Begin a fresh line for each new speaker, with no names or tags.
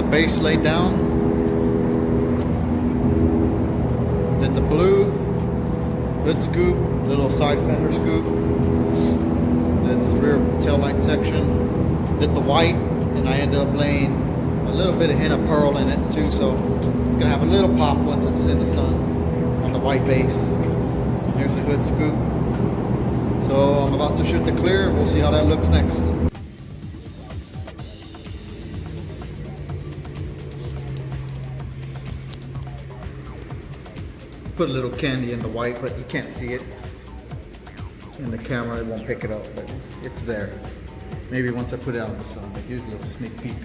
the base laid down. Did the blue hood scoop, little side fender scoop. Did this rear tail light section. Did the white, and I ended up laying a little bit of hint of pearl in it too, so it's gonna have a little pop once it's in the sun on the white base. Here's the hood scoop. So I'm about to shoot the clear. We'll see how that looks next. Put a little candy in the white, but you can't see it in the camera. It won't pick it up, but it's there. Maybe once I put it out in the sun. But here's a little sneak peek.